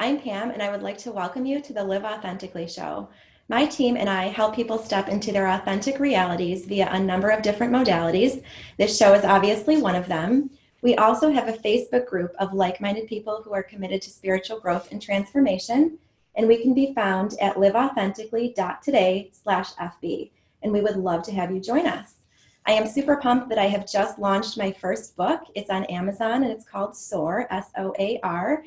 I'm Pam, and I would like to welcome you to the Live Authentically show. My team and I help people step into their authentic realities via a number of different modalities. This show is obviously one of them. We also have a Facebook group of like-minded people who are committed to spiritual growth and transformation, and we can be found at liveauthentically.today/FB, and we would love to have you join us. I am super pumped that I have just launched my first book. It's on Amazon, and it's called SOAR, SOAR.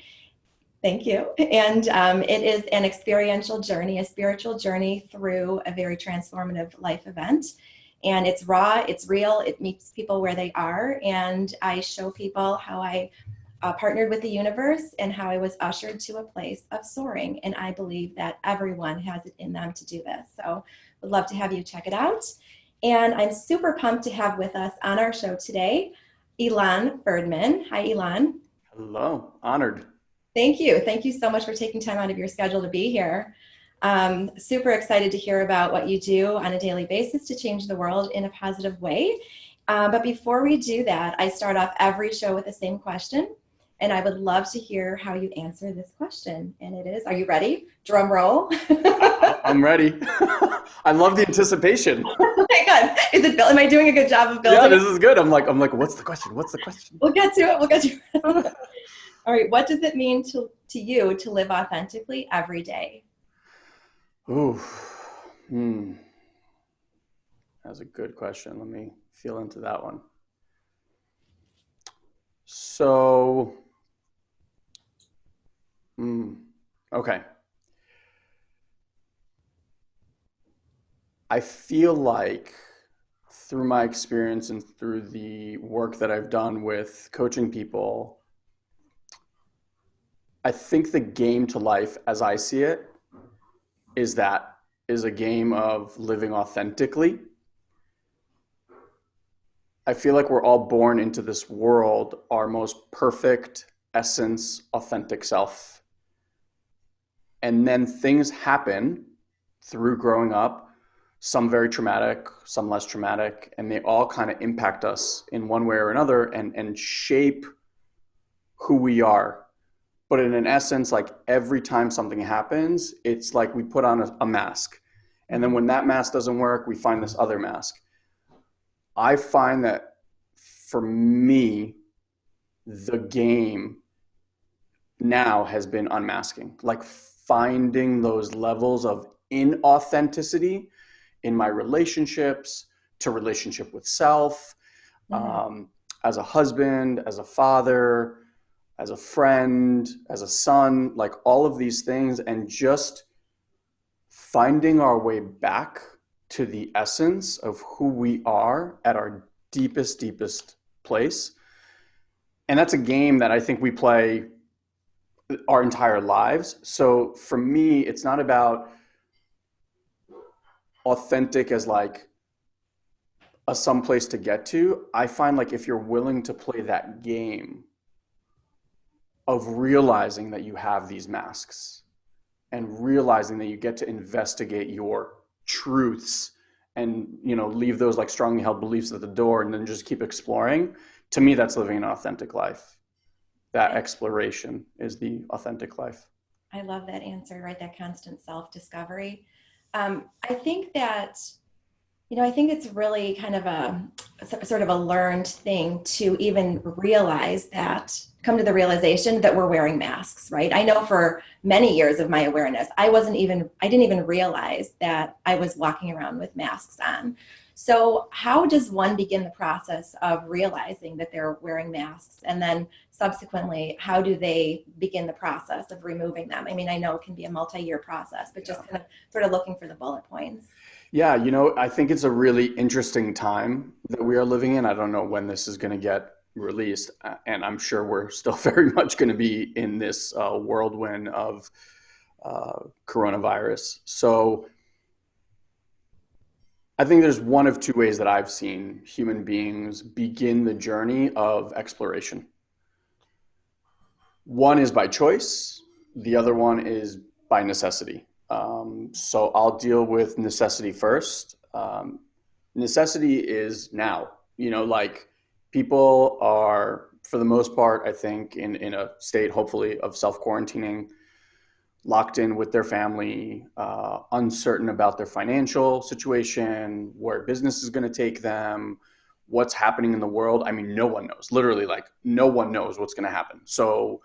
Thank you. And it is an experiential journey, a spiritual journey through a very transformative life event. And it's raw, it's real, it meets people where they are. And I show people how I partnered with the universe and how I was ushered to a place of soaring. And I believe that everyone has it in them to do this. So would love to have you check it out. And I'm super pumped to have with us on our show today, Ilan Ferdman. Hi, Ilan. Hello, honored. Thank you. Thank you so much for taking time out of your schedule to be here. Super excited to hear about what you do on a daily basis to change the world in a positive way. But before we do that, I start off every show with the same question, and I would love to hear how you answer this question. And it is, are you ready? Drum roll. I'm ready. I love the anticipation. Okay, good. Is it? Am I doing a good job of Yeah, building this it? is good. I'm like, what's the question? What's the question? We'll get to it. We'll get to it. All right. What does it mean to you to live authentically every day? Ooh, hmm. That's a good question. Let me feel into that one. So, okay. I feel like through my experience and through the work that I've done with coaching people, I think the game to life, as I see it, is a game of living authentically. I feel like we're all born into this world, our most perfect essence, authentic self. And then things happen through growing up, some very traumatic, some less traumatic, and they all kind of impact us in one way or another and shape who we are. But in an essence, like every time something happens, it's like we put on a mask. And then when that mask doesn't work, we find this other mask. I find that for me, the game now has been unmasking, like finding those levels of inauthenticity in my relationships, to relationship with self, as a husband, as a father, as a friend, as a son, like all of these things, and just finding our way back to the essence of who we are at our deepest place. And that's a game that I think we play our entire lives. So for me, it's not about authentic as like a someplace to get to. I find like if you're willing to play that game of realizing that you have these masks and realizing that you get to investigate your truths and leave those like strongly held beliefs at the door and then just keep exploring, to me that's living an authentic life. That exploration is the authentic life. I love that answer, right? That constant self-discovery. I think that, I think it's really kind of a sort of a learned thing to even realize that, come to the realization that we're wearing masks, right? I know for many years of my awareness, I didn't even realize that I was walking around with masks on. So how does one begin the process of realizing that they're wearing masks? And then subsequently, how do they begin the process of removing them? I mean, I know it can be a multi-year process, but just kind of sort of looking for the bullet points. Yeah, I think it's a really interesting time that we are living in. I don't know when this is going to get released, and I'm sure we're still very much going to be in this whirlwind of coronavirus. So I think there's one of two ways that I've seen human beings begin the journey of exploration. One is by choice, the other one is by necessity. So I'll deal with necessity first. Necessity is now, like people are, for the most part, I think, in a state, hopefully, of self-quarantining. locked in with their family, uncertain about their financial situation, where business is going to take them, what's happening in the world. I mean, no one knows. Literally, like, no one knows what's going to happen. So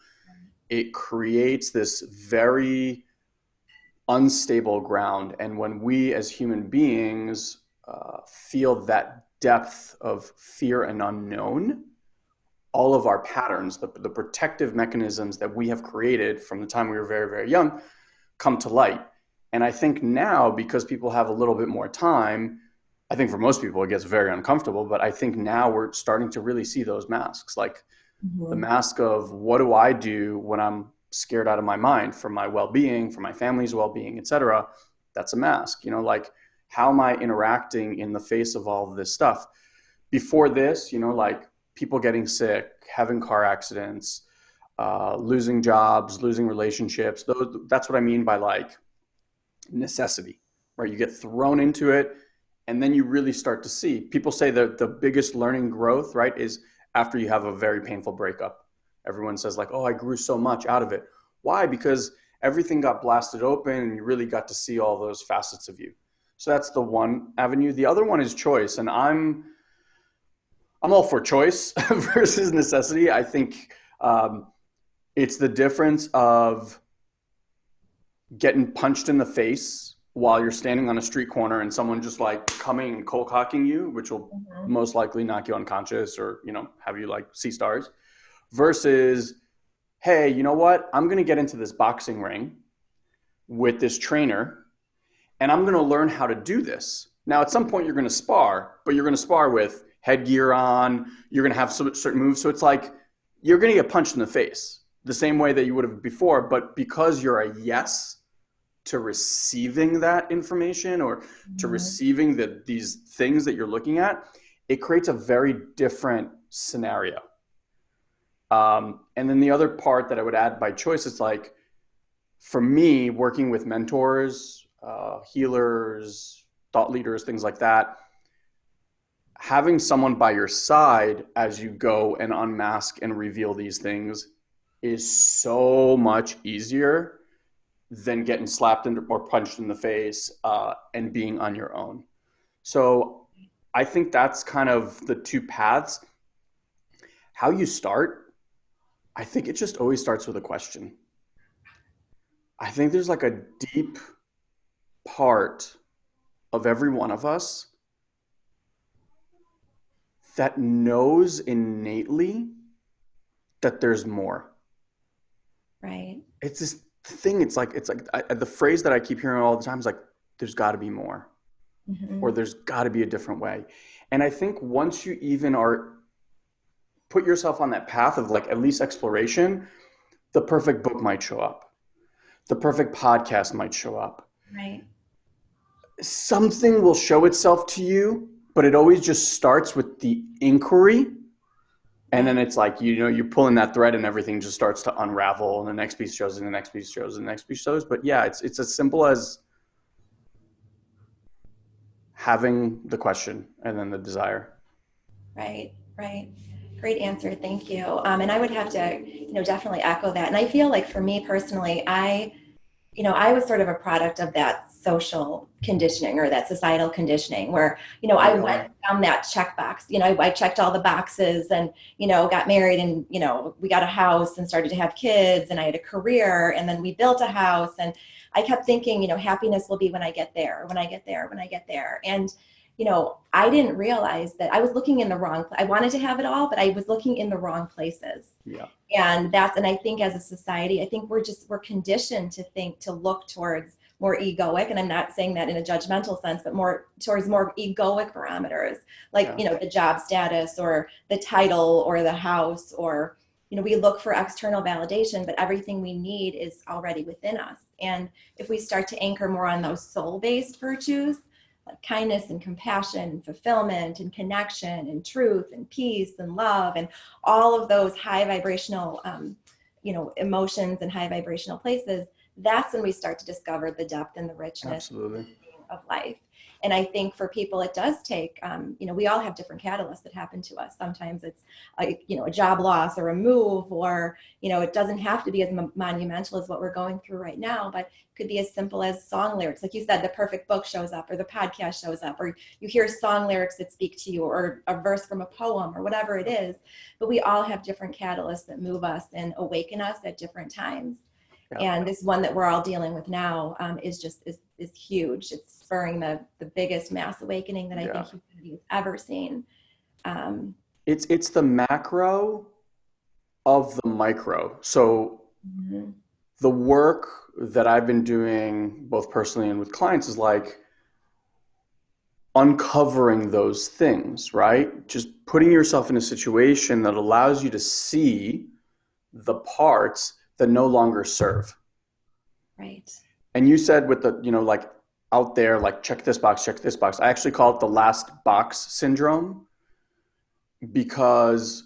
it creates this very unstable ground. And when we as human beings feel that depth of fear and unknown, all of our patterns, the protective mechanisms that we have created from the time we were very, very young, come to light. And I think now, because people have a little bit more time, I think for most people it gets very uncomfortable, but I think now we're starting to really see those masks. Like the Mm-hmm. mask of, what do I do when I'm scared out of my mind for my well-being, for my family's well-being, etc. That's a mask. Like, how am I interacting in the face of all of this stuff? Before this, like people getting sick, having car accidents, losing jobs, losing relationships. That's what I mean by like necessity, right? You get thrown into it, and then you really start to see. People say that the biggest learning growth, right, is after you have a very painful breakup. Everyone says like, oh, I grew so much out of it. Why? Because everything got blasted open and you really got to see all those facets of you. So that's the one avenue. The other one is choice. And I'm all for choice versus necessity. I think it's the difference of getting punched in the face while you're standing on a street corner and someone just like coming and cold cocking you, which will Mm-hmm. most likely knock you unconscious or, have you like see stars, versus, hey, you know what? I'm going to get into this boxing ring with this trainer and I'm going to learn how to do this. Now, at some point, you're going to spar, but you're going to spar with headgear on. You're going to have some certain moves. So it's like you're going to get punched in the face the same way that you would have before. But because you're a yes to receiving that information or to Mm-hmm. receiving these things that you're looking at, it creates a very different scenario. And then the other part that I would add by choice is like, for me, working with mentors, healers, thought leaders, things like that, having someone by your side as you go and unmask and reveal these things is so much easier than getting slapped or punched in the face and being on your own. So I think that's kind of the two paths. How you start, I think it just always starts with a question. I think there's like a deep part of every one of us that knows innately that there's more. Right. It's this thing. The phrase that I keep hearing all the time is like, "There's got to be more," or Mm-hmm. "There's got to be a different way." And I think once you even are put yourself on that path of like at least exploration, the perfect book might show up, the perfect podcast might show up, Right. something will show itself to you, but it always just starts with the inquiry. And then Right. it's like, you're pulling that thread and everything just starts to unravel and the next piece shows and the next piece shows and the next piece shows. But yeah, it's as simple as having the question and then the desire. Right. Right. Great answer. Thank you. And I would have to, definitely echo that. And I feel like for me personally, I was sort of a product of that social conditioning or that societal conditioning where, I We went are. down that checkbox. I checked all the boxes and, got married and, we got a house and started to have kids and I had a career and then we built a house. And I kept thinking, happiness will be when I get there, when I get there, when I get there. And, I didn't realize that I was looking in the wrong, I wanted to have it all, but I was looking in the wrong places. Yeah, And I think as a society, I think we're conditioned to look towards more egoic, and I'm not saying that in a judgmental sense, but more towards more egoic parameters, like, yeah, the job status or the title or the house, or, we look for external validation, but everything we need is already within us. And if we start to anchor more on those soul-based virtues, like kindness and compassion and fulfillment and connection and truth and peace and love and all of those high vibrational emotions and high vibrational places, that's when we start to discover the depth and the richness absolutely. of life. And I think for people, it does take, we all have different catalysts that happen to us. Sometimes it's a job loss or a move, or, it doesn't have to be as monumental as what we're going through right now, but it could be as simple as song lyrics. Like you said, the perfect book shows up, or the podcast shows up, or you hear song lyrics that speak to you, or a verse from a poem, or whatever it is. But we all have different catalysts that move us and awaken us at different times. Yeah. And this one that we're all dealing with now is huge. It's spurring the biggest mass awakening that I think humanity has ever seen. It's the macro of the micro. So the work that I've been doing both personally and with clients is like uncovering those things, right? Just putting yourself in a situation that allows you to see the parts that no longer serve. Right. And you said with the, like out there, like check this box, check this box. I actually call it the last box syndrome, because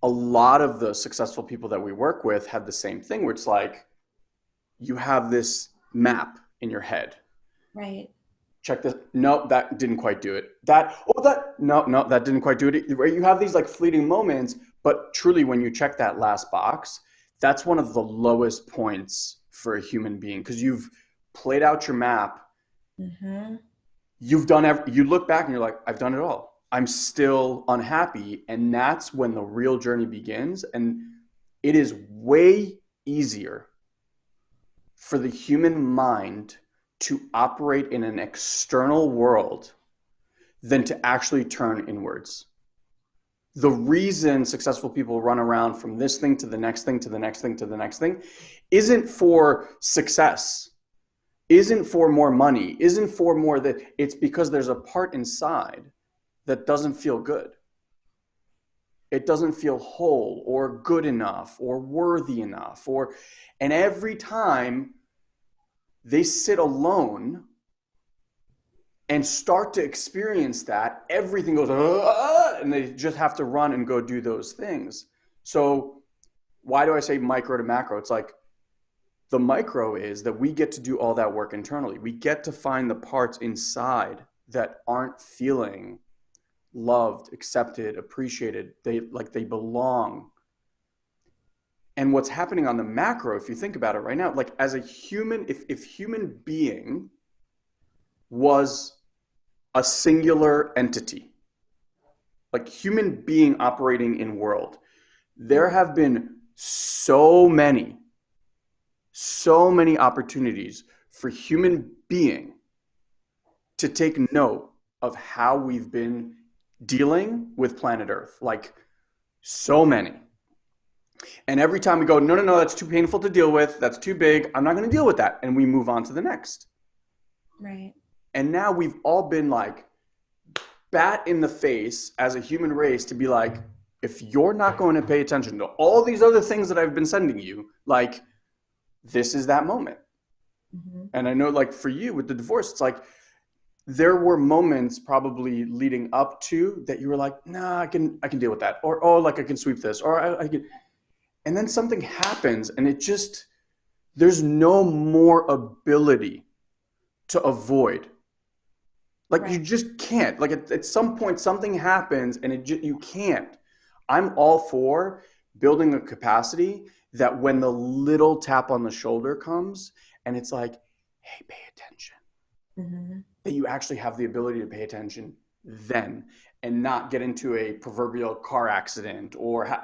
a lot of the successful people that we work with have the same thing, where it's like you have this map in your head. Right. Check this. No, that didn't quite do it. No, that didn't quite do it. You have these like fleeting moments, but truly when you check that last box, that's one of the lowest points for a human being, because you've played out your map. You've done you look back and you're like, I've done it all. I'm still unhappy. And that's when the real journey begins. And it is way easier for the human mind to operate in an external world than to actually turn inwards. The reason successful people run around from this thing to the next thing to the next thing to the next thing isn't for success, isn't for more money, isn't for more that. It's because there's a part inside that doesn't feel good. It doesn't feel whole or good enough or worthy enough, and every time they sit alone and start to experience that, everything goes, and they just have to run and go do those things. So why do I say micro to macro? It's like the micro is that we get to do all that work internally. We get to find the parts inside that aren't feeling loved, accepted, appreciated. They belong. And what's happening on the macro, if you think about it right now, like as a human, if human being was a singular entity, like human being operating in world, there have been so many opportunities for human being to take note of how we've been dealing with planet Earth, like so many. And every time we go, no, that's too painful to deal with, that's too big, I'm not going to deal with that, and we move on to the next. Right. And now we've all been like bat in the face as a human race to be like, if you're not going to pay attention to all these other things that I've been sending you, like this is that moment. And I know like for you with the divorce, it's like there were moments probably leading up to that you were like, nah, I can deal with that. Or, oh, like I can sweep this, or I can. And then something happens and it just, there's no more ability to avoid. Like you just can't. Like at some point something happens and you can't. I'm all for building a capacity that when the little tap on the shoulder comes and it's like, hey, pay attention, that you actually have the ability to pay attention then and not get into a proverbial car accident or,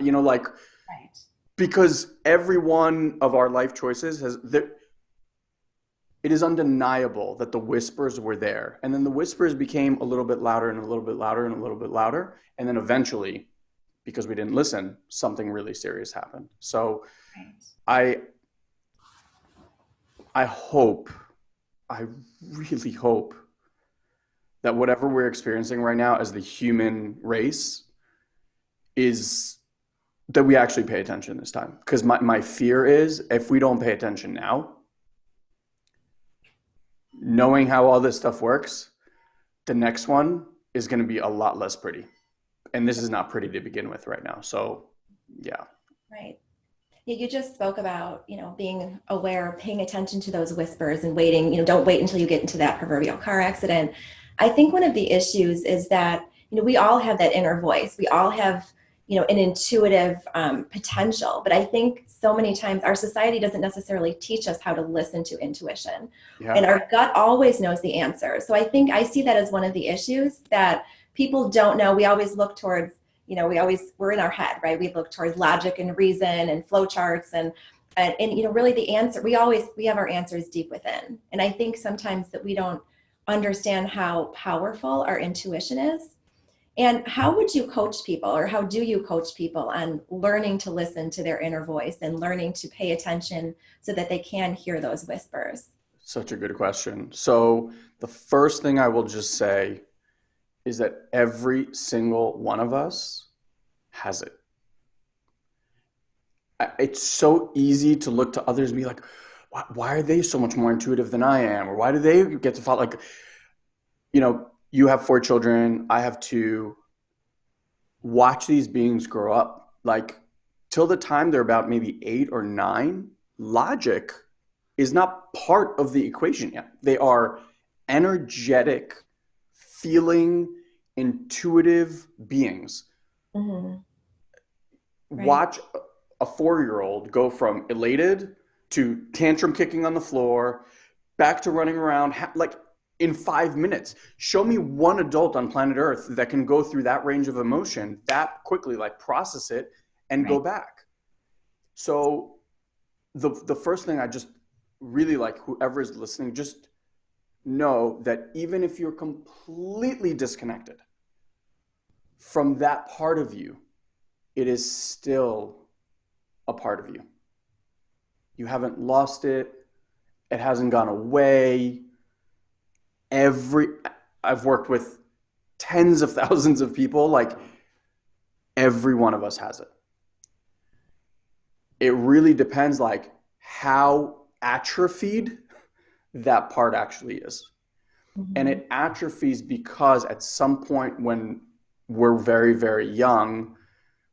because every one of our life choices it is undeniable that the whispers were there. And then the whispers became a little bit louder and a little bit louder and a little bit louder. And then eventually, because we didn't listen, something really serious happened. So I hope, I really hope that whatever we're experiencing right now as the human race is that we actually pay attention this time. Because my fear is if we don't pay attention now, knowing how all this stuff works, the next one is going to be a lot less pretty. And this is not pretty to begin with right now. So, yeah. Right. Yeah, you just spoke about, being aware, paying attention to those whispers and waiting, don't wait until you get into that proverbial car accident. I think one of the issues is that, we all have that inner voice. We all have, an intuitive potential. But I think so many times our society doesn't necessarily teach us how to listen to intuition. And Yeah. our gut always knows the answer. So I think I see that as one of the issues that people don't know. We always look towards, we're in our head, right? We look towards logic and reason and flow charts and really the answer, we have our answers deep within. And I think sometimes that we don't understand how powerful our intuition is. And how would you coach people, or how do you coach people on learning to listen to their inner voice and learning to pay attention so that they can hear those whispers? Such a good question. So the first thing I will just say is that every single one of us has it. It's so easy to look to others and be like, why are they so much more intuitive than I am? Or why do they get to follow? Like, you have 4 children, I have 2. Watch these beings grow up. Like, till the time they're about maybe 8 or 9, logic is not part of the equation yet. They are energetic, feeling, intuitive beings. Mm-hmm. Right. Watch a 4-year-old go from elated to tantrum kicking on the floor, back to running around, like in 5 minutes. Show me one adult on planet Earth that can go through that range of emotion that quickly, like process it and go Right. back. So the first thing I just really like, whoever is listening, just know that even if you're completely disconnected from that part of you, it is still a part of you. You haven't lost it. It hasn't gone away. Every I've worked with tens of thousands of people, like every one of us has it. It really depends like how atrophied that part actually is. And Mm-hmm. it atrophies because at some point when we're very, very young,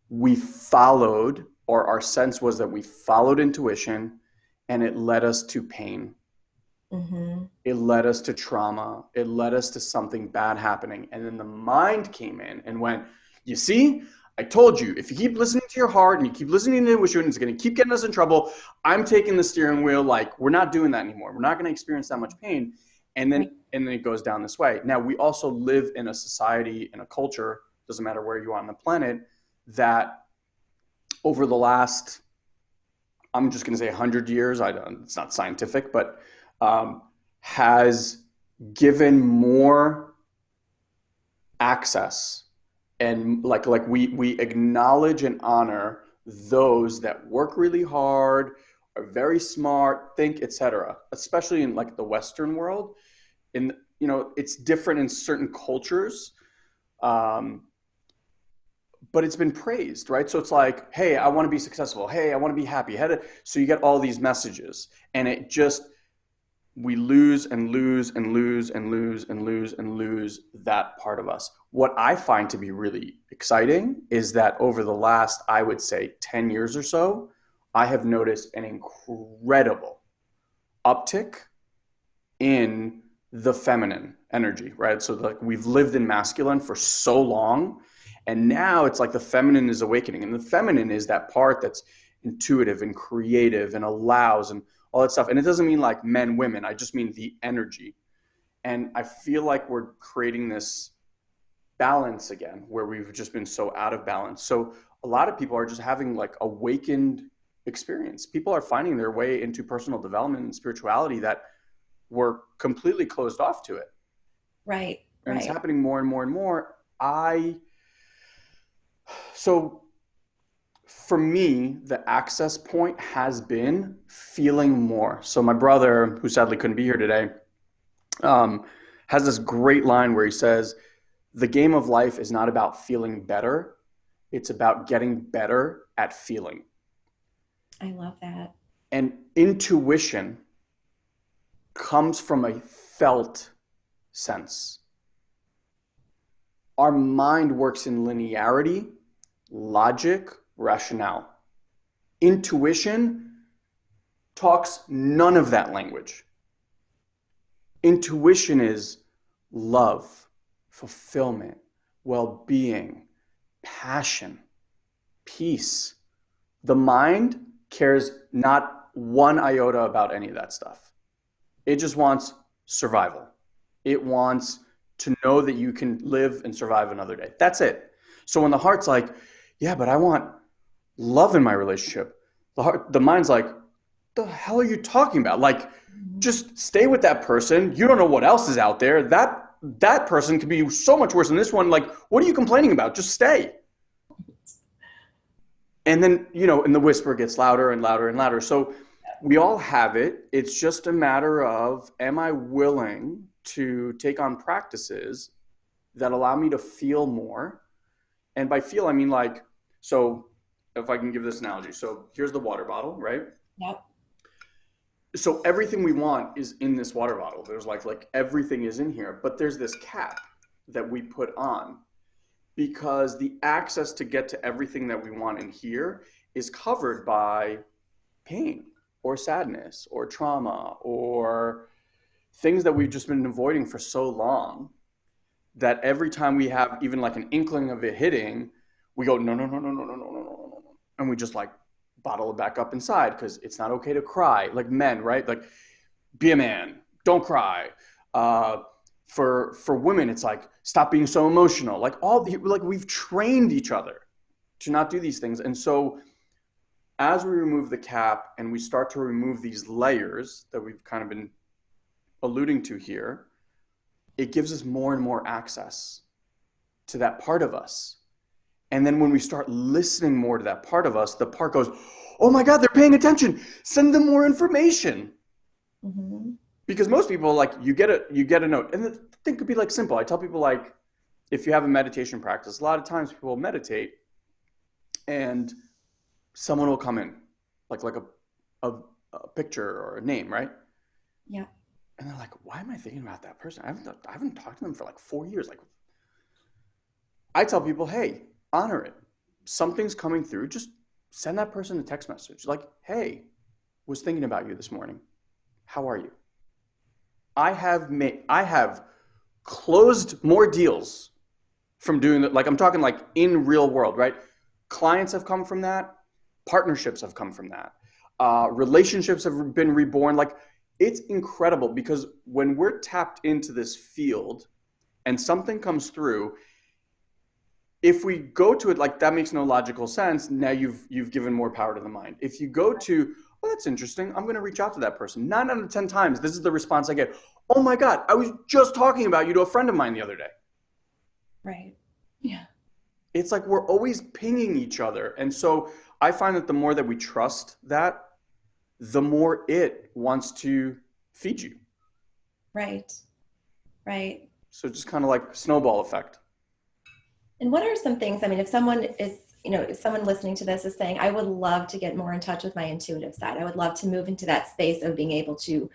we followed, or our sense was that we followed intuition, and it led us to pain. Mm-hmm. It led us to trauma. It led us to something bad happening. And then the mind came in and went, you see, I told you, if you keep listening to your heart and you keep listening to intuition, it's going to keep getting us in trouble. I'm taking the steering wheel. Like, we're not doing that anymore. We're not going to experience that much pain. And then, Right. and then it goes down this way. Now, we also live in a society, in a culture, doesn't matter where you are on the planet, that over the last, I'm just going to say 100 years, it's not scientific, but um, has given more access, and like we acknowledge and honor those that work really hard, are very smart, think, etc., especially in like the Western world. In, it's different in certain cultures, um, but it's been praised, right? So it's like, hey, I want to be successful, hey, I want to be happy. So you get all these messages, and it just, we lose and lose and lose and lose and lose and lose that part of us. What I find to be really exciting is that over the last, I would say, 10 years or so, I have noticed an incredible uptick in the feminine energy, right? So like we've lived in masculine for so long, and now it's like the feminine is awakening. And the feminine is that part that's intuitive and creative and allows and all that stuff. And it doesn't mean like men, women. I just mean the energy. And I feel like we're creating this balance again where we've just been so out of balance. So a lot of people are just having like awakened experience. People are finding their way into personal development and spirituality that were completely closed off to it. Right. And it's Right. happening more and more and more. So for me, the access point has been feeling more. So my brother, who sadly couldn't be here today, um, has this great line where he says, the game of life is not about feeling better. It's about getting better at feeling. I love that. And intuition comes from a felt sense. Our mind works in linearity, logic, rationale. Intuition talks none of that language. Intuition is love, fulfillment, well being, passion, peace. The mind cares not one iota about any of that stuff. It just wants survival. It wants to know that you can live and survive another day. That's it. So when the heart's like, yeah, but I want love in my relationship, the mind's like, the hell are you talking about? Like, just stay with that person. You don't know what else is out there. That person could be so much worse than this one. Like, what are you complaining about? Just stay. And then, and the whisper gets louder and louder and louder. So we all have it. It's just a matter of, am I willing to take on practices that allow me to feel more? And by feel, I mean like, so if I can give this analogy. So here's the water bottle, right? Yep. So everything we want is in this water bottle. There's like everything is in here, but there's this cap that we put on because the access to get to everything that we want in here is covered by pain or sadness or trauma or things that we've just been avoiding for so long that every time we have even like an inkling of it hitting, we go, no, no, no, no, no, no, no, no, no, no. And we just like bottle it back up inside because it's not okay to cry. Like men, right? Like, be a man, don't cry. For women, it's like, stop being so emotional. Like we've trained each other to not do these things. And so as we remove the cap and we start to remove these layers that we've kind of been alluding to here, it gives us more and more access to that part of us. And then when we start listening more to that part of us, the part goes, oh my God, they're paying attention. Send them more information. Mm-hmm. Because most people, like, you get a note. And the thing could be like simple. I tell people, like, if you have a meditation practice, a lot of times people will meditate and someone will come in, like a picture or a name, right? Yeah. And they're like, why am I thinking about that person? I haven't talked to them for like 4 years. Like, I tell people, hey, honor it. Something's coming through. Just send that person a text message. Like, hey, was thinking about you this morning. How are you? I have closed more deals from doing that. Like, I'm talking like in real world, right? Clients have come from that. Partnerships have come from that. Relationships have been reborn. Like, it's incredible because when we're tapped into this field and something comes through, if we go to it like that makes no logical sense, now you've given more power to the mind. If you go to, well, that's interesting, I'm going to reach out to that person. 9 out of 10 times, this is the response I get. Oh my God, I was just talking about you to a friend of mine the other day. Right. Yeah. It's like we're always pinging each other. And so I find that the more that we trust that, the more it wants to feed you. Right. Right. So just kind of like snowball effect. And what are some things, I mean, if someone is, if someone listening to this is saying, I would love to get more in touch with my intuitive side. I would love to move into that space of being able to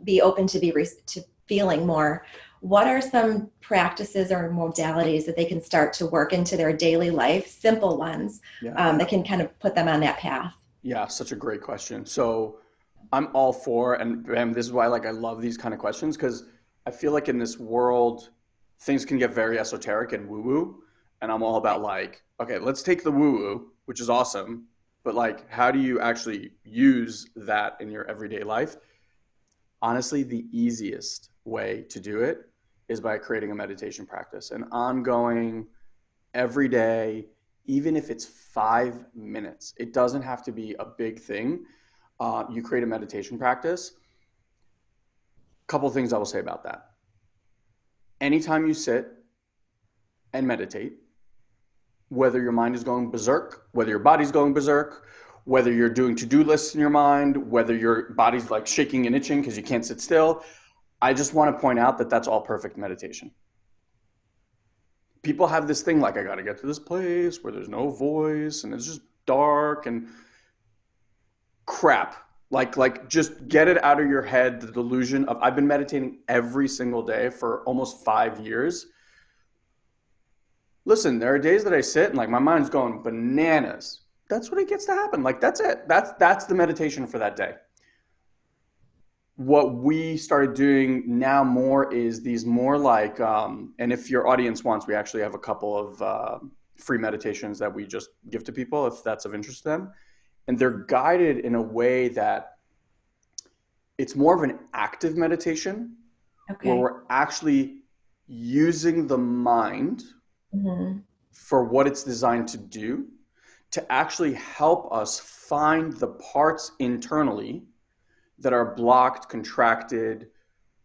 be open to to feeling more. What are some practices or modalities that they can start to work into their daily life, simple ones, that can kind of put them on that path? Yeah, such a great question. So I'm all for, and this is why I love these kind of questions, because I feel like in this world, things can get very esoteric and woo-woo. And I'm all about like, okay, let's take the woo-woo, which is awesome, but like, how do you actually use that in your everyday life? Honestly, the easiest way to do it is by creating a meditation practice, an ongoing, every day, even if it's 5 minutes. It doesn't have to be a big thing. You create a meditation practice. Couple things I will say about that. Anytime you sit and meditate, whether your mind is going berserk, whether your body's going berserk, whether you're doing to-do lists in your mind, whether your body's like shaking and itching because you can't sit still, I just want to point out that that's all perfect meditation. People have this thing like, I got to get to this place where there's no voice and it's just dark and crap. Like just get it out of your head, the delusion of, I've been meditating every single day for almost 5 years. Listen, there are days that I sit and like my mind's going bananas. that's what it gets to happen. Like that's it. That's the meditation for that day. What we started doing now more is these more like, and if your audience wants, we actually have a couple of free meditations that we just give to people if that's of interest to them. And they're guided in a way that it's more of an active meditation where Okay. we're actually using the mind Mm-hmm. for what it's designed to do, to actually help us find the parts internally that are blocked, contracted,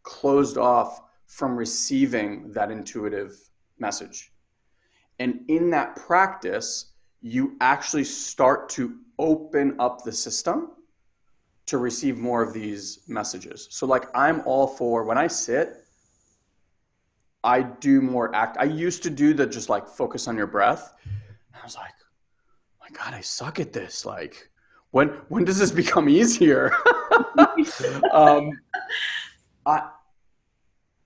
closed off from receiving that intuitive message. And in that practice, you actually start to open up the system to receive more of these messages. So like I'm all for when I sit, I do more act. I used to do the just like focus on your breath. I was like, my God, I suck at this. Like, when does this become easier? um, I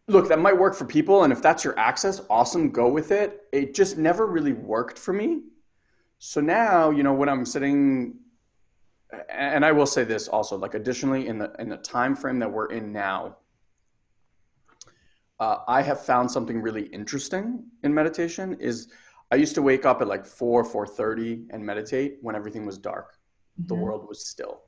look, that might work for people, and if that's your access, awesome, go with it. It just never really worked for me. So now, when I'm sitting, and I will say this also, like additionally, in the time frame that we're in now, I have found something really interesting in meditation. Is I used to wake up at like 4:30 and meditate when everything was dark, the Mm-hmm. world was still.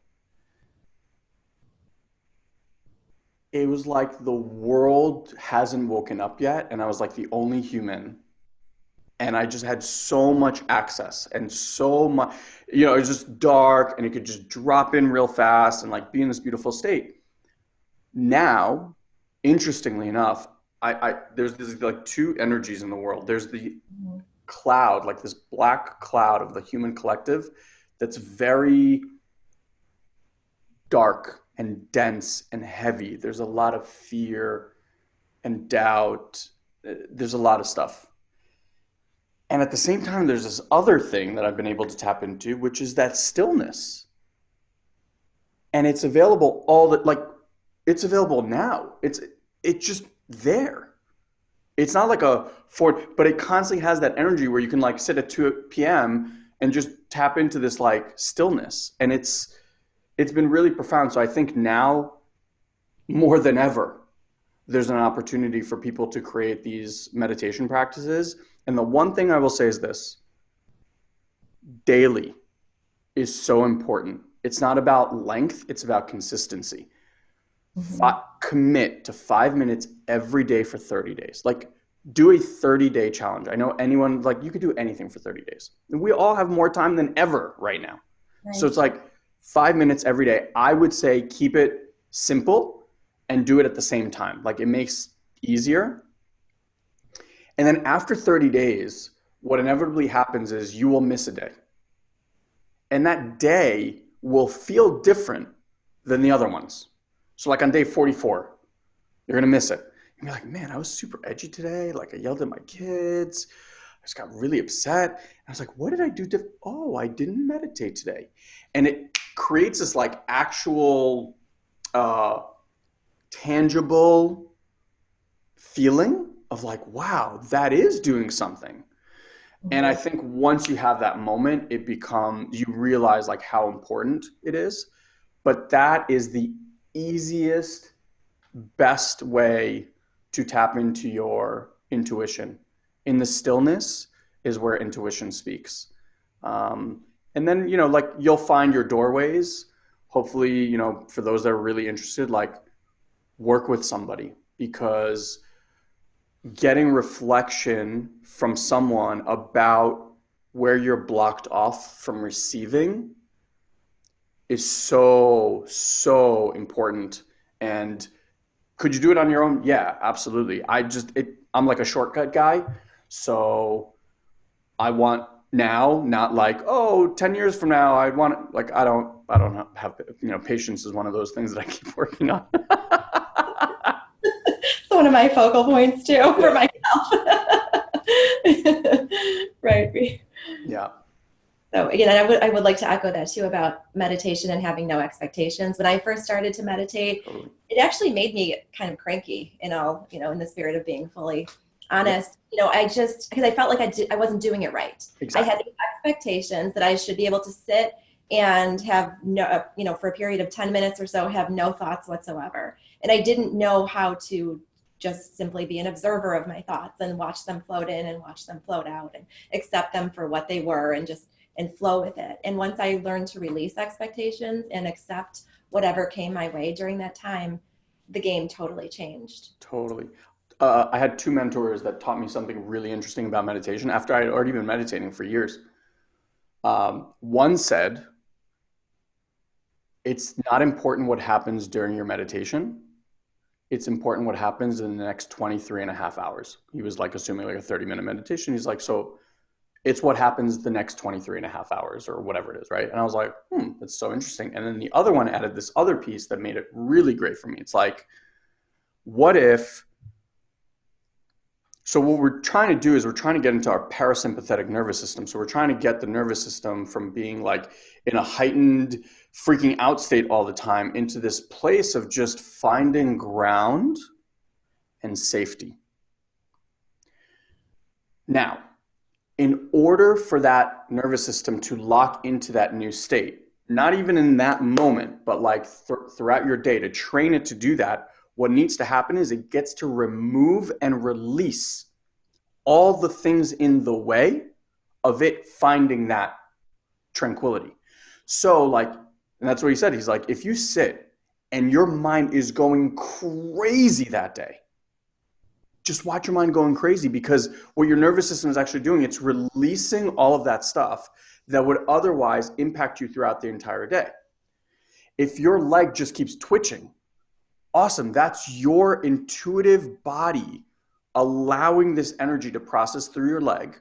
It was like the world hasn't woken up yet, and I was like the only human, and I just had so much access and so much, it was just dark and it could just drop in real fast and like be in this beautiful state. Now, interestingly enough, there's like two energies in the world. There's the cloud, like this black cloud of the human collective that's very dark and dense and heavy. There's a lot of fear and doubt. There's a lot of stuff. And at the same time, there's this other thing that I've been able to tap into, which is that stillness. And it's available it's available now. It's just there. It's not like but it constantly has that energy where you can like sit at 2 p.m. and just tap into this like stillness. And it's been really profound. So I think now more than ever, there's an opportunity for people to create these meditation practices. And the one thing I will say is this: daily is so important. It's not about length, it's about consistency. Mm-hmm. Commit to 5 minutes every day for 30 days. Like, do a 30-day challenge. I know anyone, like, you could do anything for 30 days. And we all have more time than ever right now. So Right. it's like 5 minutes every day. I would say keep it simple and do it at the same time. Like, it makes easier. And then after 30 days, what inevitably happens is you will miss a day. And that day will feel different than the other ones. So like on day 44, you're gonna miss it. You're like, man, I was super edgy today. Like I yelled at my kids. I just got really upset. And I was like, what did I do? Oh, I didn't meditate today. And it creates this like actual tangible feeling of like, wow, that is doing something. And I Mm-hmm. think once you have that moment, you realize like how important it is. But that is the easiest, best way to tap into your intuition. In the stillness is where intuition speaks. And then, like you'll find your doorways. Hopefully, for those that are really interested, like work with somebody, because getting reflection from someone about where you're blocked off from receiving is so, so important. And could you do it on your own? Yeah, absolutely. I'm like a shortcut guy. So I want now, not like, oh, 10 years from now, I want like, I don't have, patience is one of those things that I keep working on. It's one of my focal points too for Yeah. myself. Right. Yeah. So again, I would like to echo that too about meditation and having no expectations. When I first started to meditate, Totally. it actually made me kind of cranky, in the spirit of being fully Yep. honest. I just, because I felt like I wasn't doing it right. I had Exactly. these expectations that I should be able to sit and have no, for a period of 10 minutes or so, have no thoughts whatsoever. And I didn't know how to just simply be an observer of my thoughts and watch them float in and watch them float out and accept them for what they were and just and flow with it. And once I learned to release expectations and accept whatever came my way during that time, the game totally changed. Totally. I had two mentors that taught me something really interesting about meditation after I had already been meditating for years. One said, it's not important what happens during your meditation. It's important what happens in the next 23 and a half hours. He was like assuming like a 30-minute meditation. He's like, so it's what happens the next 23 and a half hours or whatever it is, right? And I was like, that's so interesting. And then the other one added this other piece that made it really great for me. It's like, what if, so what we're trying to do is we're trying to get into our parasympathetic nervous system. So we're trying to get the nervous system from being like in a heightened, freaking out state all the time into this place of just finding ground and safety. Now, in order for that nervous system to lock into that new state, not even in that moment, but like throughout your day to train it to do that, what needs to happen is it gets to remove and release all the things in the way of it finding that tranquility. So, like, and that's what he said. He's like, if you sit and your mind is going crazy that day, just watch your mind going crazy because what your nervous system is actually doing, it's releasing all of that stuff that would otherwise impact you throughout the entire day. If your leg just keeps twitching, awesome. That's your intuitive body allowing this energy to process through your leg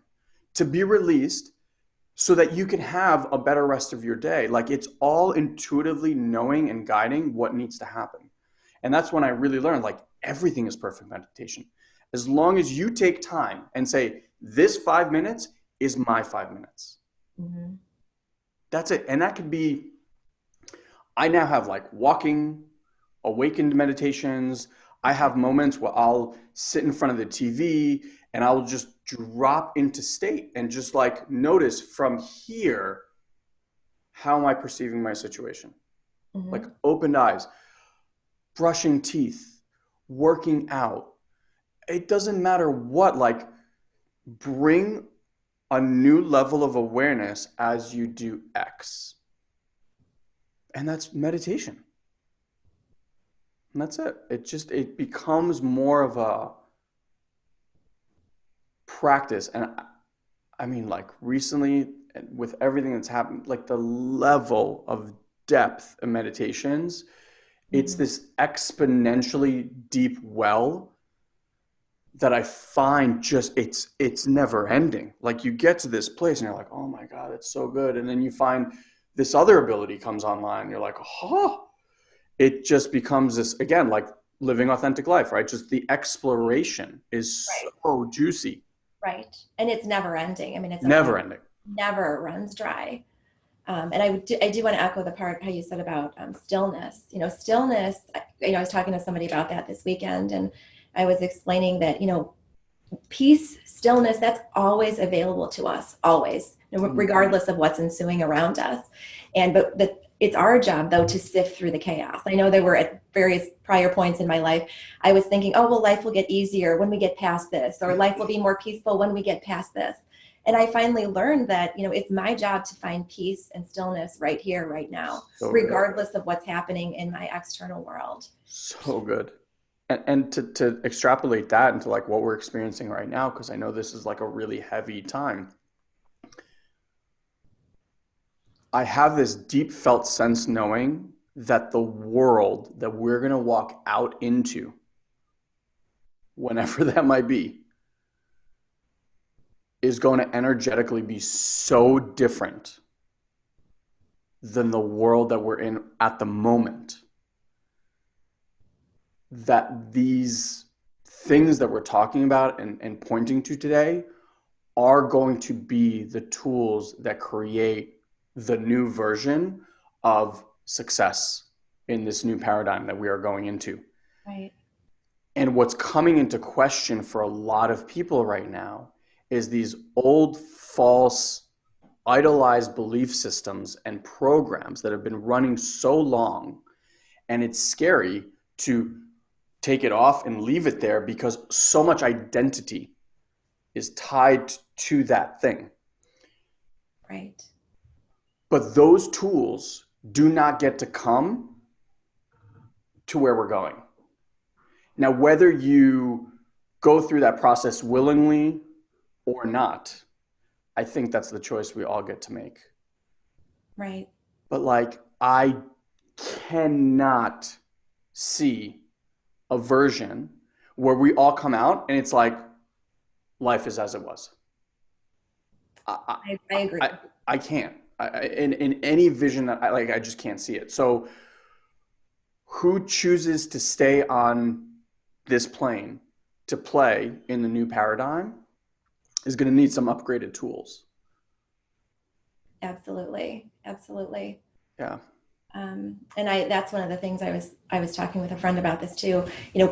to be released so that you can have a better rest of your day. Like it's all intuitively knowing and guiding what needs to happen. And that's when I really learned like everything is perfect meditation. As long as you take time and say, this 5 minutes is my 5 minutes. Mm-hmm. That's it. And that could be, I now have like walking, awakened meditations. I have moments where I'll sit in front of the TV and I'll just drop into state and just like notice from here, how am I perceiving my situation? Like Mm-hmm. opened eyes, brushing teeth, working out. It doesn't matter what, like bring a new level of awareness as you do X. And that's meditation. And that's it. It becomes more of a practice. And I mean, like recently, with everything that's happened, like the level of depth of meditations, it's Mm-hmm. this exponentially deep well that I find just it's never ending. Like you get to this place and you're like, oh my God, it's so good. And then you find this other ability comes online. You're like, oh, it just becomes this again, like living authentic life, right? Just the exploration is Right. so juicy, Right. And it's never ending. I mean, it's a never fun, ending. never runs dry. And I do want to echo the part how you said about stillness. Stillness. I was talking to somebody about that this weekend, and I was explaining that peace, stillness, that's always available to us, always, Mhm. regardless of what's ensuing around us. But it's our job though to sift through the chaos. I know there were at various prior points in my life, I was thinking, oh well, life will get easier when we get past this, or life will be more peaceful when we get past this. And I finally learned that, it's my job to find peace and stillness right here, right now, So good. regardless of what's happening in my external world. So good. And to extrapolate that into like what we're experiencing right now, because I know this is like a really heavy time. I have this deep felt sense knowing that the world that we're going to walk out into, whenever that might be, is going to energetically be so different than the world that we're in at the moment that these things that we're talking about and pointing to today are going to be the tools that create the new version of success in this new paradigm that we are going into. Right. And what's coming into question for a lot of people right now is these old, false, idolized belief systems and programs that have been running so long. And it's scary to take it off and leave it there because so much identity is tied to that thing. Right. But those tools do not get to come to where we're going. Now, whether you go through that process willingly or not, I think that's the choice we all get to make. Right. But like, I cannot see a version where we all come out and it's like life is as it was. I I agree. I can't. In any vision that I just can't see it. So who chooses to stay on this plane to play in the new paradigm is going to need some upgraded tools. Absolutely. Absolutely. Yeah. And that's one of the things I was talking with a friend about this too.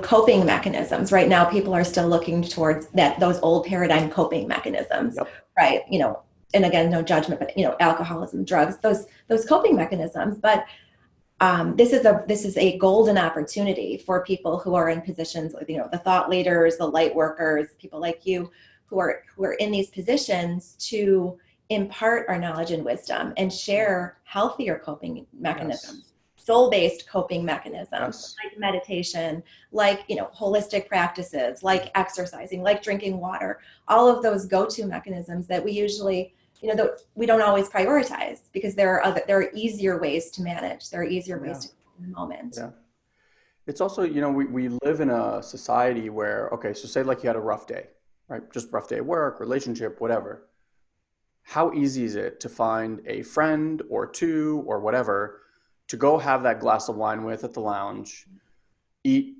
Coping mechanisms. Right now, people are still looking towards those old paradigm coping mechanisms, Yep. right? And again, no judgment, but alcoholism, drugs, those coping mechanisms. But this is a golden opportunity for people who are in positions, the thought leaders, the light workers, people like you, who are in these positions to impart our knowledge and wisdom and share healthier coping mechanisms, Yes. soul-based coping mechanisms Yes. like meditation, like holistic practices, like exercising, like drinking water, all of those go-to mechanisms that we usually we don't always prioritize because there are easier ways to manage. There are easier ways Yeah. to cope in the moment. Yeah. It's also, we live in a society where, okay, so say like you had a rough day, right? Just rough day at work, relationship, whatever. How easy is it to find a friend or two or whatever to go have that glass of wine with at the lounge, eat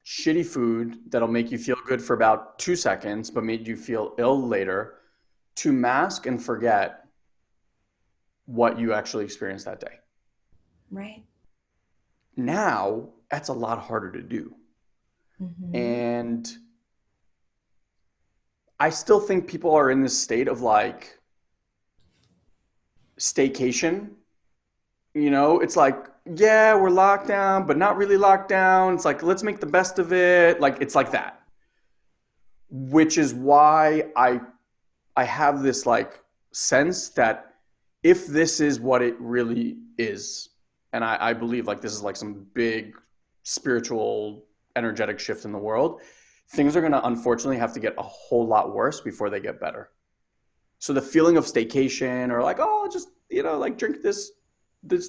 shitty food that'll make you feel good for about 2 seconds, but made you feel ill later, to mask and forget what you actually experienced that day. Right. Now, that's a lot harder to do. Mm-hmm. And I still think people are in this state of like staycation. It's like, yeah, we're locked down, but not really locked down. It's like, let's make the best of it. Like, it's like that. Which is why I have this like sense that if this is what it really is, and I believe like this is like some big spiritual energetic shift in the world, things are going to unfortunately have to get a whole lot worse before they get better. So the feeling of staycation or like, oh, just, like drink this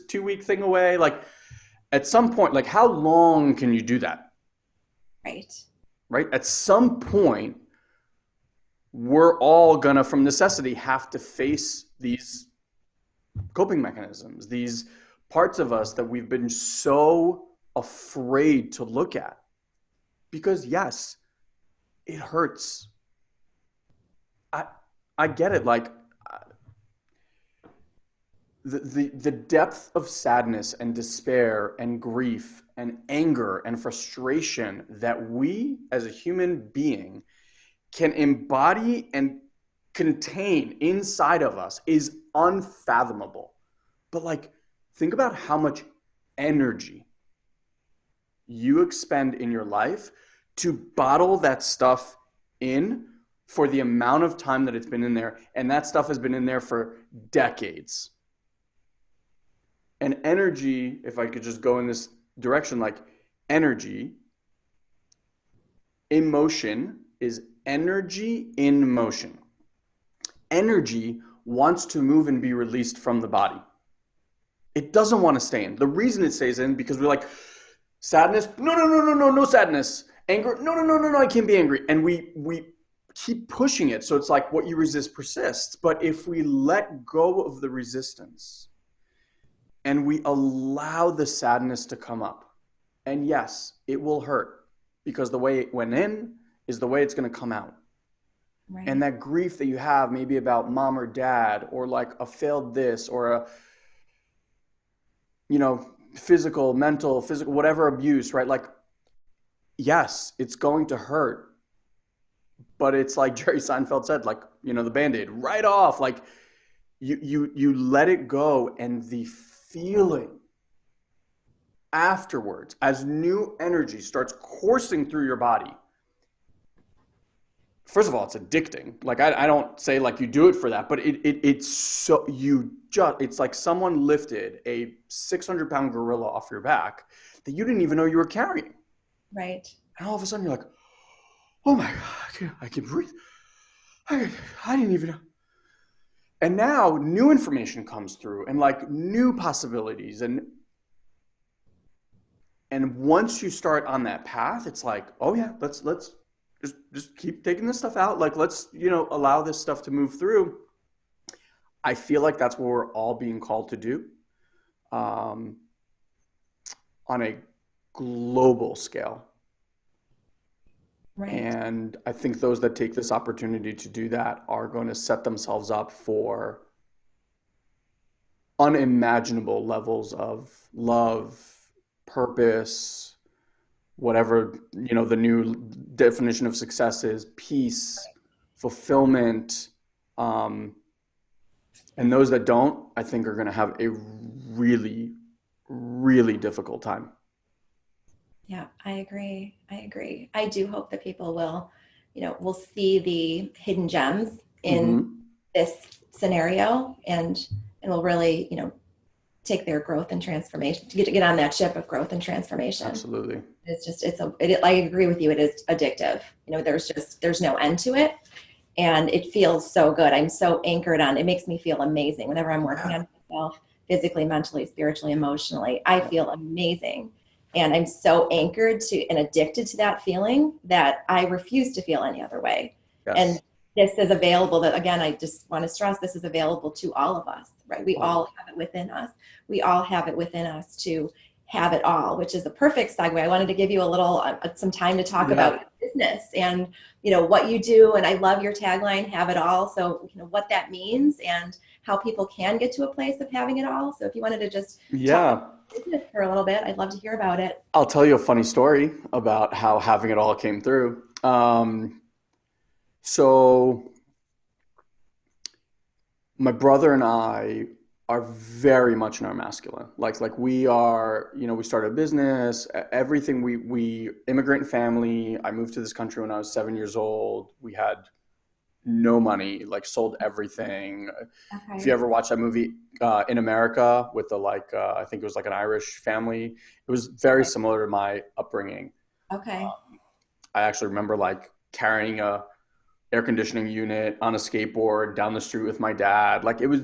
2 week thing away, like at some point, like how long can you do that? Right. Right? At some point, we're all gonna, from necessity, have to face these coping mechanisms, these parts of us that we've been so afraid to look at. Because yes, it hurts. I I get it. Like the depth of sadness and despair and grief and anger and frustration that we as a human being can embody and contain inside of us is unfathomable. But like, think about how much energy you expend in your life to bottle that stuff in for the amount of time that it's been in there. And that stuff has been in there for decades. And energy, if I could just go in this direction, like energy, emotion is energy in motion. Energy wants to move and be released from the body. It doesn't want to stay in. The reason it stays in because we're like, sadness, no sadness. Anger, no, I can't be angry. And we keep pushing it. So it's like what you resist persists. But if we let go of the resistance and we allow the sadness to come up, and yes, it will hurt because the way it went in is the way it's going to come out. Right. And that grief that you have maybe about mom or dad or like a failed this or a, physical, mental, whatever abuse, right? Like yes, it's going to hurt, but it's like Jerry Seinfeld said, like, the Band-Aid right off. Like you let it go, and the feeling afterwards as new energy starts coursing through your body. First of all, it's addicting. Like I don't say like you do it for that, but it's so it's like someone lifted a 600-pound gorilla off your back that you didn't even know you were carrying. Right. And all of a sudden you're like, oh my God, I can breathe. I didn't even know. And now new information comes through and like new possibilities. And once you start on that path, it's like, oh yeah, let's just keep taking this stuff out. Like, let's, allow this stuff to move through. I feel like that's what we're all being called to do, on a global scale. Right. And I think those that take this opportunity to do that are going to set themselves up for unimaginable levels of love, purpose, whatever, the new definition of success is, peace, fulfillment. And those that don't, I think, are going to have a really, really difficult time. Yeah, I agree. I agree. I do hope that people will see the hidden gems in Mm-hmm. this scenario, and will really, take their growth and transformation to get on that ship of growth and transformation. Absolutely. I agree with you. It is addictive. There's no end to it, and it feels so good. I'm so anchored on, it makes me feel amazing whenever I'm working Yeah. on myself, physically, mentally, spiritually, emotionally. I Yeah. feel amazing. And I'm so anchored to and addicted to that feeling that I refuse to feel any other way. And Yes. this is available, that again, I just want to stress, this is available to all of us, right? We all Totally. have it within us. We all have it within us to have it all, which is a perfect segue. I wanted to give you a little, some time to talk about Yeah. your business and, what you do. And I love your tagline, have it all. So, what that means and how people can get to a place of having it all. So if you wanted to just talk about Yeah. business for a little bit, I'd love to hear about it. I'll tell you a funny story about how having it all came through. So my brother and I are very much in our masculine. Like we are, we started a business, everything. We immigrant family. I moved to this country when I was 7 years old. We had no money, like sold everything. If you Okay. ever watch that movie, In America, with the I think it was like an Irish family. It was very Okay. similar to my upbringing. Okay. I actually remember like carrying a air conditioning unit on a skateboard down the street with my dad. Like it was,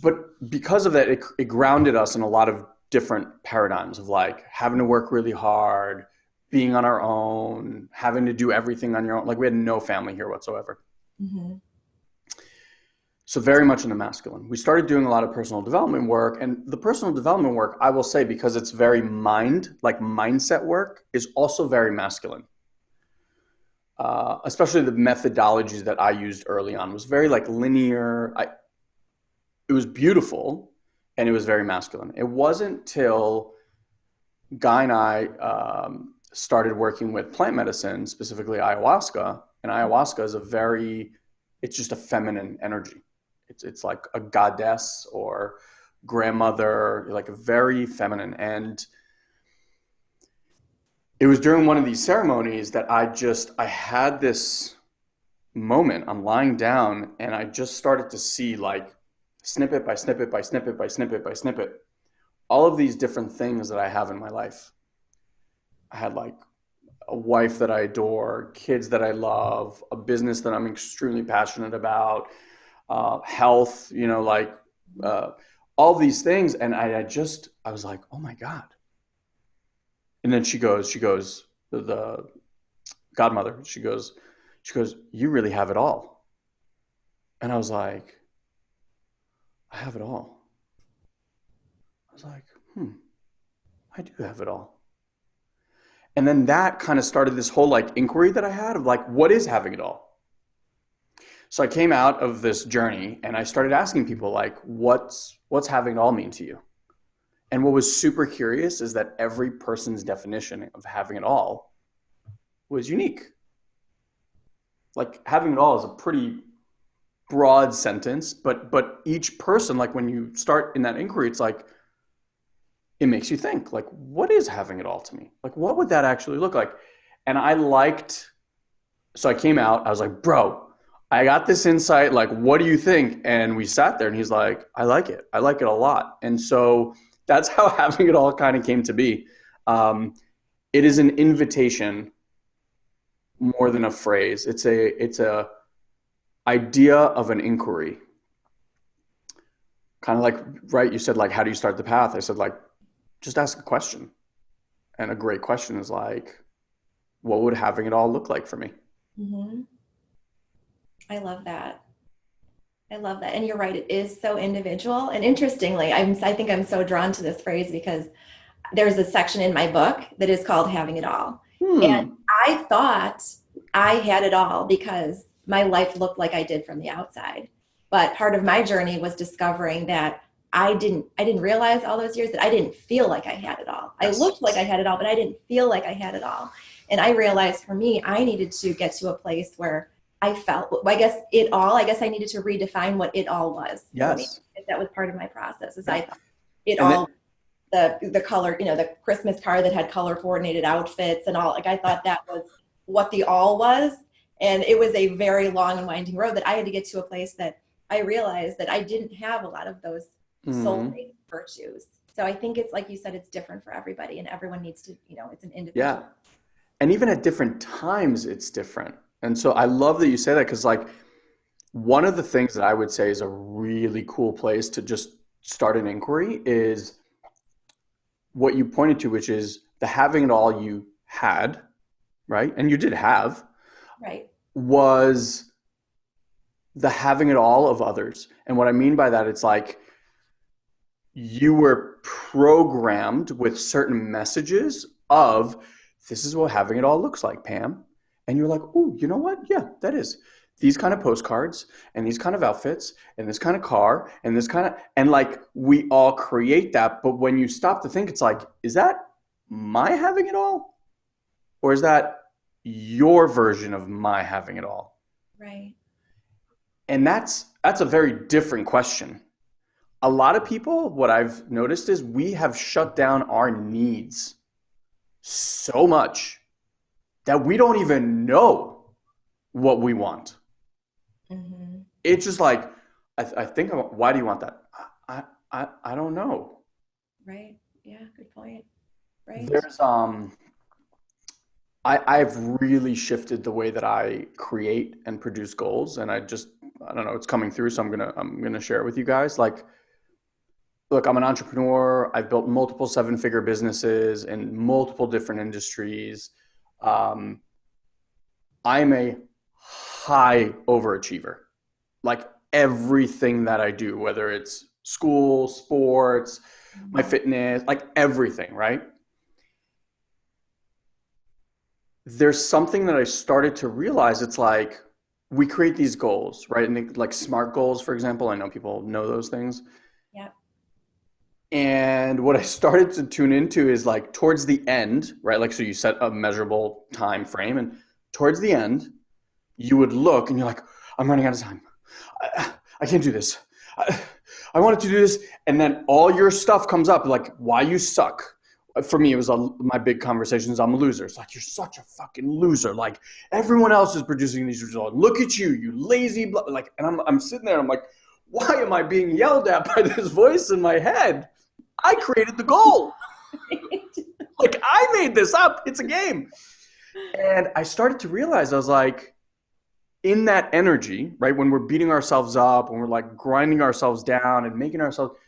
but because of that, it grounded us in a lot of different paradigms of like having to work really hard, being on our own, having to do everything on your own. Like we had no family here whatsoever. Mm-hmm. So very much in the masculine. We started doing a lot of personal development work, and the personal development work, I will say, because it's very like mindset work, is also very masculine. Especially the methodologies that I used early on was very like linear. It was beautiful, and it was very masculine. It wasn't till Guy and I started working with plant medicine, specifically ayahuasca, and ayahuasca is it's just a feminine energy. It's like a goddess or grandmother, like a very feminine. And it was during one of these ceremonies that I had this moment. I'm lying down and I just started to see like snippet by snippet by snippet by snippet by snippet, all of these different things that I have in my life. I had like a wife that I adore, kids that I love, a business that I'm extremely passionate about, health, uh, all these things. And I was like, oh my God. And then the godmother, she goes, you really have it all. And I was like, I have it all. I was like, I do have it all. And then that kind of started this whole like inquiry that I had of like, what is having it all? So I came out of this journey and I started asking people like, what's having it all mean to you? And what was super curious is that every person's definition of having it all was unique. Like having it all is a pretty broad sentence, but each person, like when you start in that inquiry, it's like it makes you think, like, what is having it all to me? Like, what would that actually look like? And I liked, so I came out, I was like, bro, I got this insight. Like, what do you think? And we sat there and he's like, I like it. I like it a lot. And so that's how having it all kind of came to be. Um, it is an invitation more than a phrase. It's a idea of an inquiry. Kind of like, right, you said, like, how do you start the path? I said, like, just ask a question. And a great question is like, what would having it all look like for me? Hmm. I love that. I love that. And you're right, it is so individual. And interestingly, I think I'm so drawn to this phrase because there's a section in my book that is called Having It All. And Hmm. I thought I had it all because my life looked like I did from the outside. But part of my journey was discovering that I didn't realize all those years that I didn't feel like I had it all. I Yes. looked like I had it all, but I didn't feel like I had it all. And I realized for me, I needed to get to a place where I felt, well, I guess it all, I guess I needed to redefine what it all was for me. Yes. That was part of my process is Yeah. I thought it And then, all the color, the Christmas card that had color coordinated outfits and all. Like I thought that was what the all was. And it was a very long and winding road that I had to get to a place that I realized that I didn't have a lot of those mhm. soul-based virtues. So I think it's like you said, it's different for everybody and everyone needs to, it's an Yeah. individual. And even at different times, it's different. And so I love that you say that because, like, one of the things that I would say is a really cool place to just start an inquiry is what you pointed to, which is the having it all you had, right? And you did have, Right. was the having it all of others. And what I mean by that, it's like you were programmed with certain messages of this is what having it all looks like, Pam. And you're like, oh, you know what? Yeah, that is. These kind of postcards and these kind of outfits and this kind of car and this kind of, and like we all create that. But when you stop to think, it's like, is that my having it all? Or is that your version of my having it all? Right. And that's a very different question. A lot of people, what I've noticed is we have shut down our needs so much that we don't even know what we want. Mm-hmm. It's just like, I think, why do you want that? I don't know. Right. Yeah. Good point. Right. There's, I've really shifted the way that I create and produce goals. And I don't know, it's coming through. So I'm going to share it with you guys. Like, look, I'm an entrepreneur. I've built multiple seven-figure businesses in multiple different industries. Um, I'm a high overachiever. Like everything that I do, whether it's school, sports, my Mm-hmm. fitness, like everything, right? There's something that I started to realize. It's like we create these goals, right? And like SMART goals, for example. I know people know those things. Yep. And what I started to tune into is like towards the end, right? Like, so you set a measurable time frame, and towards the end, you would look and you're like, I'm running out of time. I can't do this. I wanted to do this. And then all your stuff comes up like why you suck. For me, it was my big conversations. I'm a loser. It's like, you're such a fucking loser. Like everyone else is producing these results. Look at you, you lazy, like, and I'm sitting there and I'm like, why am I being yelled at by this voice in my head? I created the goal. Like I made this up. It's a game. And I started to realize, I was like, in that energy, right? When we're beating ourselves up, when we're like grinding ourselves down and making ourselves,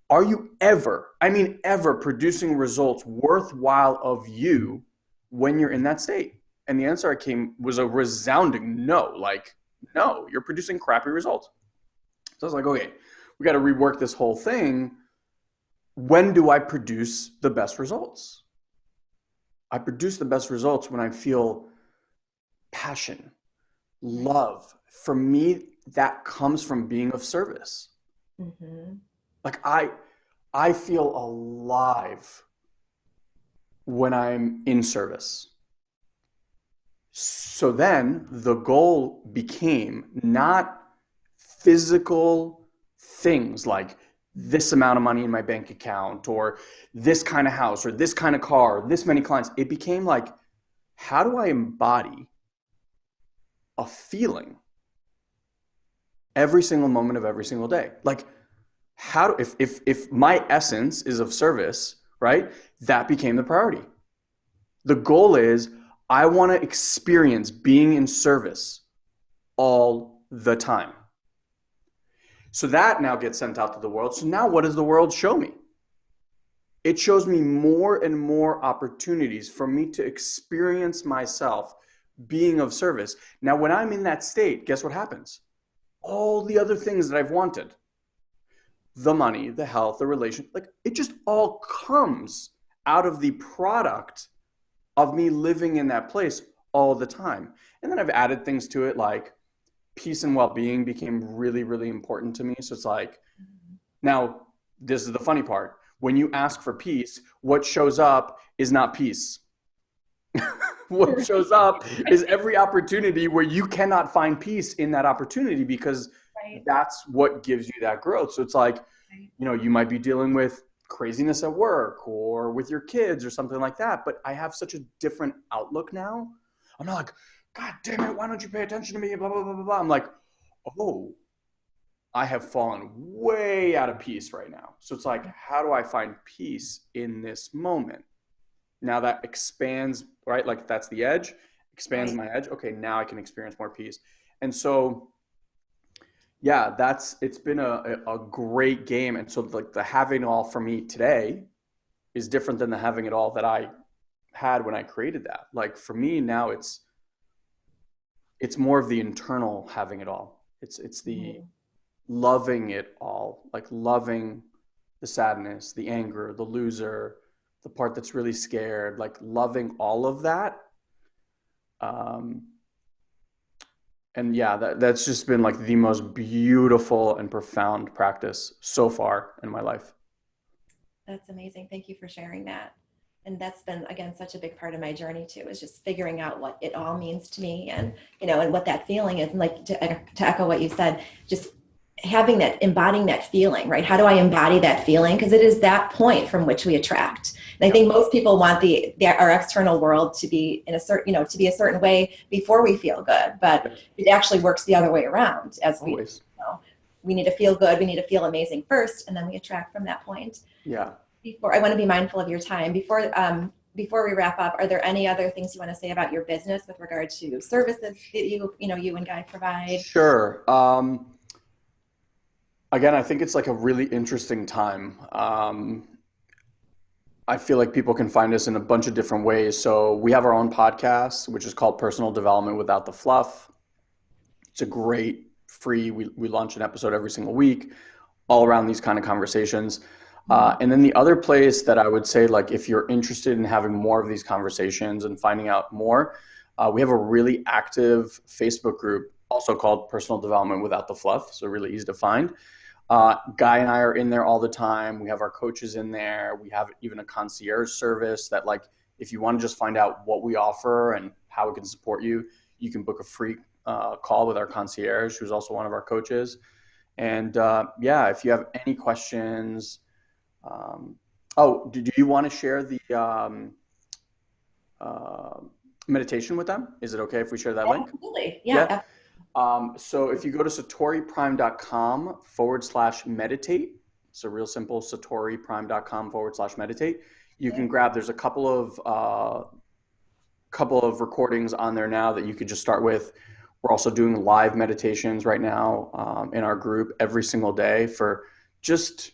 are you ever, I mean, ever producing results worthwhile of you when you're in that state? And the answer I came was a resounding no. Like, no, you're producing crappy results. So I was like, okay, we got to rework this whole thing. When do I produce the best results? I produce the best results when I feel passion, Right. love. For me, that comes from being of service. Mm-hmm. Like I feel alive when I'm in service. So then the goal became not physical things like this amount of money in my bank account or this kind of house or this kind of car, or this many clients. It became like, how do I embody a feeling every single moment of every single day? Like, if my essence is of service, right? That became the priority. The goal is I want to experience being in service all the time. So that now gets sent out to the world. So now what does the world show me? It shows me more and more opportunities for me to experience myself being of service. Now, when I'm in that state, guess what happens? All the other things that I've wanted, the money, the health, the relation, like it just all comes out of the product of me living in that place all the time. And then I've added things to it like peace and well-being became really, really important to me. So it's like, now this is the funny part. When you ask for peace, what shows up is not peace. What shows up is every opportunity where you cannot find peace in that opportunity because Right. that's what gives you that growth. So it's like, you might be dealing with craziness at work or with your kids or something like that, but I have such a different outlook now. I'm not like, God damn it, why don't you pay attention to me? Blah, blah, blah, blah, blah. I'm like, oh, I have fallen way out of peace right now. So it's like, how do I find peace in this moment? Now that expands, right? Like that's the edge, expands Right. my edge. Okay, now I can experience more peace. And so, yeah, it's been a great game. And so like the having it all for me today is different than the having it all that I had when I created that. Like for me now it's more of the internal having it all. It's the Mhm. loving it all, like loving the sadness, the anger, the loser, the part that's really scared, like loving all of that. Um, and yeah, that's just been like the most beautiful and profound practice so far in my life. That's amazing. Thank you for sharing that. And that's been, again, such a big part of my journey too, is just figuring out what it all means to me and, and what that feeling is. And like to echo what you said, just having that, embodying that feeling, right? How do I embody that feeling? Because it is that point from which we attract. And I Yeah, think most people want our external world to be in a certain, to be a certain way before we feel good, but yeah, it actually works the other way around as always. we need to feel good. We need to feel amazing first, and then we attract from that point. Yeah. Before I want to be mindful of your time. Before we wrap up, are there any other things you want to say about your business with regard to services that you and Guy provide? Sure. Again, I think it's like a really interesting time. I feel like people can find us in a bunch of different ways. So we have our own podcast, which is called Personal Development Without the Fluff. It's a great free. We launch an episode every single week, all around these kind of conversations. And then the other place that I would say, like, if you're interested in having more of these conversations and finding out more, we have a really active Facebook group, also called Personal Development Without the Fluff. So really easy to find. Guy and I are in there all the time. We have our coaches in there. We have even a concierge service that, like, if you want to just find out what we offer and how we can support you, you can book a free call with our concierge, who's also one of our coaches. And yeah, if you have any questions, do you want to share the uh, meditation with them? Is it okay if we share that link? Absolutely. Yeah. Yeah. So if you go to satoriprime.com/meditate, so real simple, satoriprime.com/meditate, you can grab, there's a couple of recordings on there now that you could just start with. We're also doing live meditations right now in our group every single day for just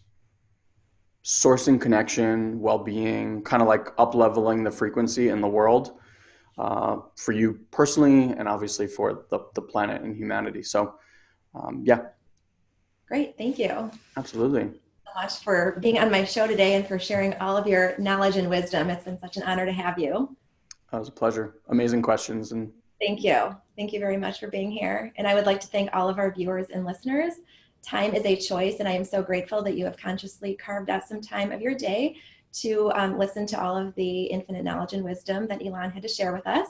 sourcing connection, well-being, kind of like up-leveling the frequency in the world for you personally and obviously for the planet and humanity. So yeah, Great. Thank you absolutely. so much for being on my show today and for sharing all of your knowledge and wisdom. It's been such an honor to have you. That was a pleasure. Amazing questions. And Thank you. Thank you very much for being here. And I would like to thank all of our viewers and listeners. time is a choice, and I am so grateful that you have consciously carved out some time of your day to listen to all of the infinite knowledge and wisdom that Ilan had to share with us.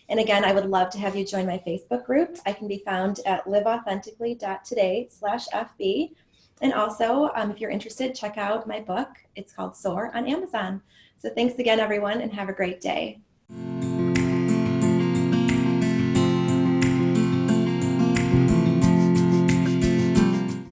And again, I would love to have you join my Facebook group. I can be found at liveauthentically.today/FB. And also, if you're interested, check out my book. It's called Soar on Amazon. So thanks again, everyone, and have a great day.